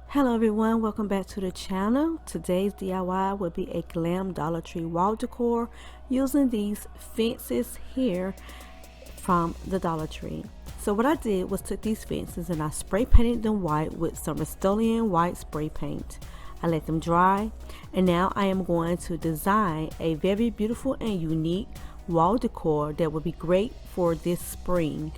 Hello everyone, welcome back to the channel. Today's DIY will be a GLAM Dollar Tree wall decor using these fences here from the Dollar Tree. So what I did was took these fences and I spray painted them white with some Rust-Oleum white spray paint. I let them dry, and now I am going to design a very beautiful and unique wall decor that will be great for this spring.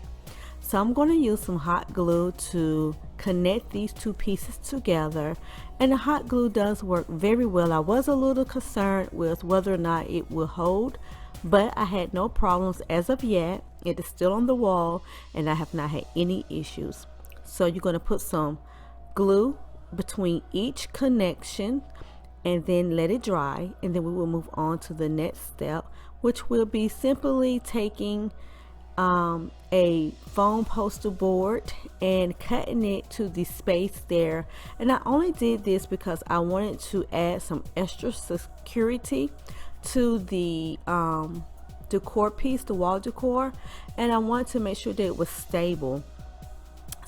So I'm going to use some hot glue to connect these two pieces together, and the hot glue does work very well. I was a little concerned with whether or not it will hold, but I had no problems as of yet. It is still on the wall and I have not had any issues. So you're going to put some glue between each connection and then let it dry, and then we will move on to the next step, which will be simply taking a foam poster board and cutting it to the space there. And I only did this because I wanted to add some extra security to the decor piece, the wall decor, and I wanted to make sure that it was stable.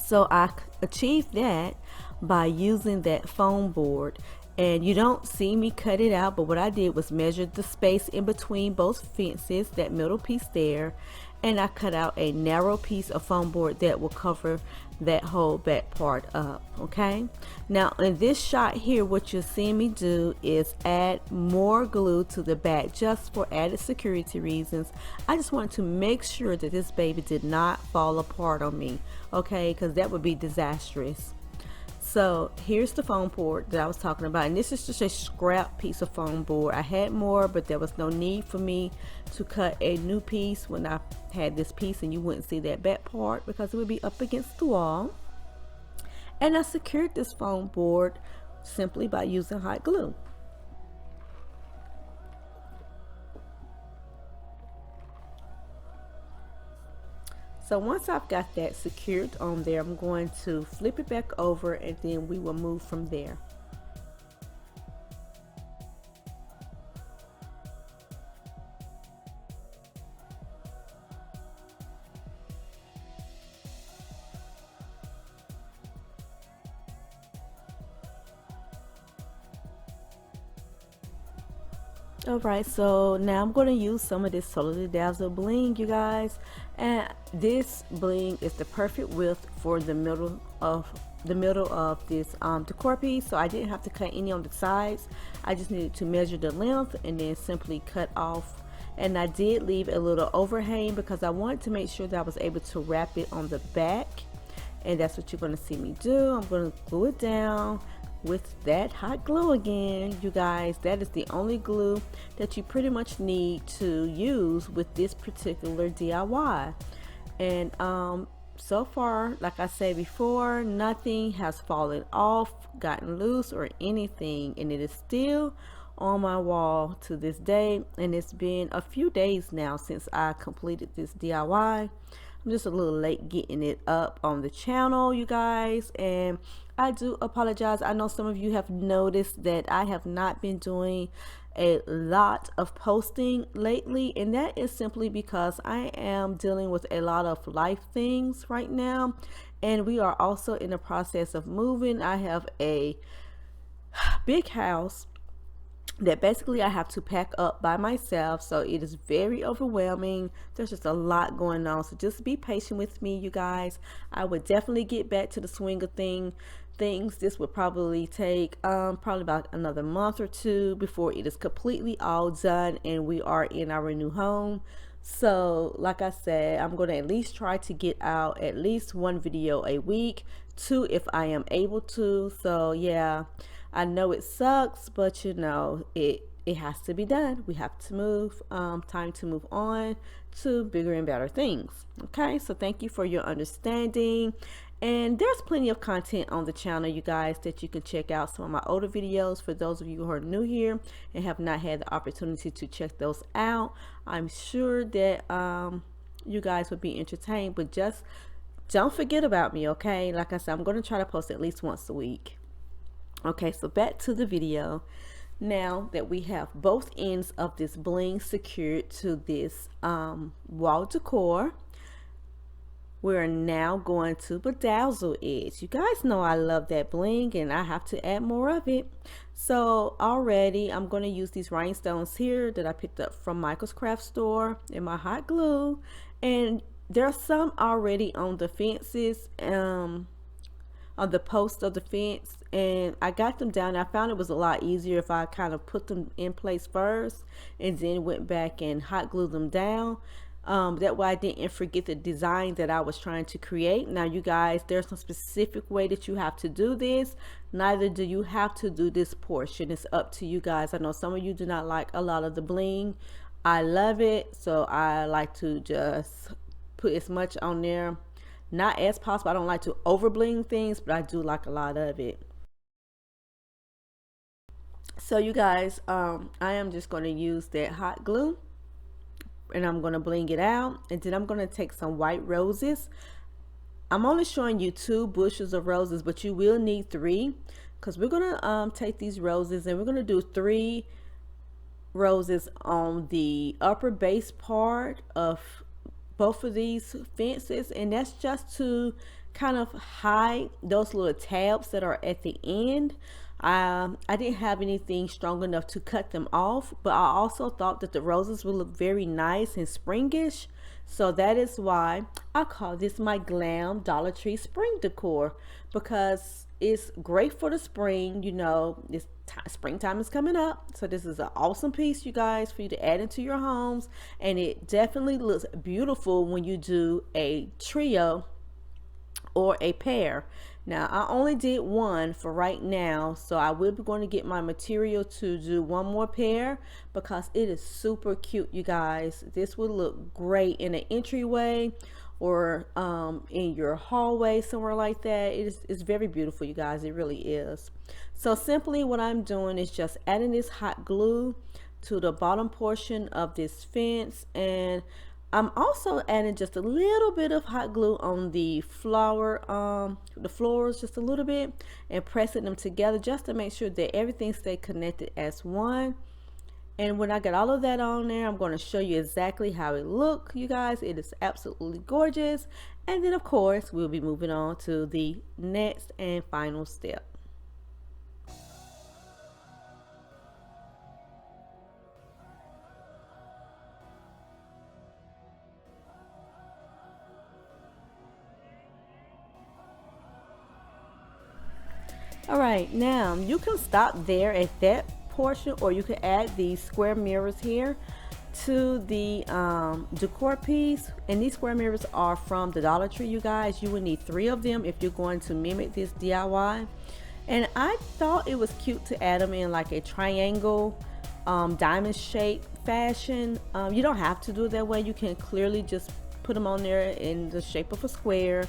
So I achieved that by using that foam board. And you don't see me cut it out, but what I did was measure the space in between both fences, that middle piece there, and I cut out a narrow piece of foam board that will cover that whole back part up. Okay, now in this shot here, what you're seeing me do is add more glue to the back just for added security reasons. I just wanted to make sure that this baby did not fall apart on me, okay, because that would be disastrous. So here's the foam board that I was talking about, and this is just a scrap piece of foam board. I had more, but there was no need for me to cut a new piece when I had this piece, and you wouldn't see that back part because it would be up against the wall. And I secured this foam board simply by using hot glue. So once I've got that secured on there, I'm going to flip it back over, and then we will move from there. Alright, so now I'm going to use some of this Totally Dazzle bling, you guys, and this bling is the perfect width for the middle of this decor piece. So I didn't have to cut any on the sides. I just needed to measure the length and then simply cut off. And I did leave a little overhang because I wanted to make sure that I was able to wrap it on the back, and that's what you're going to see me do. I'm going to glue it down with that hot glue again, you guys. That is the only glue that you pretty much need to use with this particular DIY. And so far, like I said before, nothing has fallen off, gotten loose, or anything, and it is still on my wall to this day. And it's been a few days now since I completed this DIY. I'm just a little late getting it up on the channel, you guys, and I do apologize. I know some of you have noticed that I have not been doing a lot of posting lately, and that is simply because I am dealing with a lot of life things right now, and we are also in the process of moving. I have a big house that basically I have to pack up by myself, so it is very overwhelming. There's just a lot going on, so just be patient with me, you guys. I would definitely get back to the swing of things. This would probably take probably about another month or two before it is completely all done and we are in our new home. So like I said, I'm going to at least try to get out at least one video a week, two if I am able to. So yeah, I know it sucks, but you know, it has to be done. We have to move. Time to move on to bigger and better things. Okay, so thank you for your understanding. And there's plenty of content on the channel, you guys, that you can check out. Some of my older videos for those of you who are new here and have not had the opportunity to check those out. I'm sure that you guys would be entertained, but just don't forget about me, okay? Like I said, I'm going to try to post at least once a week. Okay, so back to the video. Now that we have both ends of this bling secured to this wall decor, We're now going to bedazzle it. You guys know I love that bling and I have to add more of it. So already I'm going to use these rhinestones here that I picked up from Michael's craft store in my hot glue. And there's some already on the fences, on the post of the fence, and I got them down. I found it was a lot easier if I kind of put them in place first and then went back and hot glued them down. That way I didn't forget the design that I was trying to create. Now you guys, there's no specific way that you have to do this. Neither do you have to do this portion. It's up to you guys. I know some of you do not like a lot of the bling. I love it, so I like to just put as much on there, not as possible. I don't like to over bling things, but I do like a lot of it. So you guys, I am just going to use that hot glue and I'm going to bling it out, and then I'm going to take some white roses. I'm only showing you 2 bushels of roses, but you will need 3, because we're going to take these roses and we're going to do 3 roses on the upper base part of both of these fences, and that's just to kind of hide those little tabs that are at the end. I didn't have anything strong enough to cut them off, but I also thought that the roses would look very nice and springish, so that is why I call this my GLAM Dollar Tree spring decor, because it's great for the spring. You know, this springtime is coming up, so this is an awesome piece, you guys, for you to add into your homes, and it definitely looks beautiful when you do a trio or a pair. Now I only did 1 for right now, so I will be going to get my material to do 1 more pair, because it is super cute, you guys. This would look great in an entryway or in your hallway, somewhere like that. It's very beautiful, you guys. It really is. So simply what I'm doing is just adding this hot glue to the bottom portion of this fence, and I'm also adding just a little bit of hot glue on the floors, just a little bit, and pressing them together just to make sure that everything stay connected as one. And when I get all of that on there, I'm going to show you exactly how it looks, you guys. It is absolutely gorgeous. And then of course we'll be moving on to the next and final step. All right, now you can stop there at that portion, or you can add these square mirrors here to the decor piece. And these square mirrors are from the Dollar Tree, you guys. You will need 3 of them if you're going to mimic this DIY. And I thought it was cute to add them in like a triangle diamond shape fashion. You don't have to do it that way. You can clearly just put them on there in the shape of a square.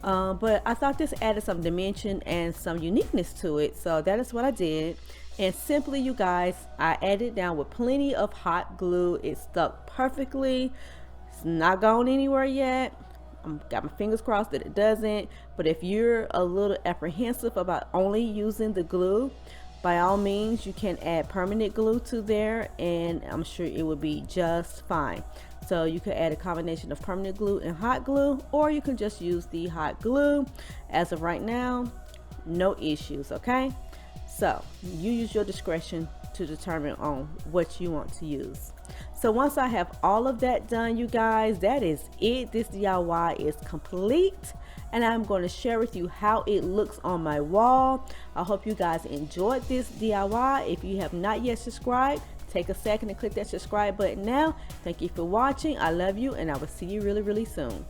But I thought this added some dimension and some uniqueness to it, so that is what I did. And simply, you guys, I added down with plenty of hot glue. It stuck perfectly. It's not gone anywhere yet. I've got my fingers crossed that it doesn't, but if you're a little apprehensive about only using the glue, by all means you can add permanent glue to there, and I'm sure it will be just fine. So you could add a combination of permanent glue and hot glue, or you can just use the hot glue. As of right now, no issues. Okay, so you use your discretion to determine on what you want to use. So once I have all of that done, you guys, that is it. This DIY is complete, and I'm going to share with you how it looks on my wall. I hope you guys enjoyed this DIY. If you have not yet subscribed, take a second and click that subscribe button now. Thank you for watching. I love you, and I will see you really, really soon.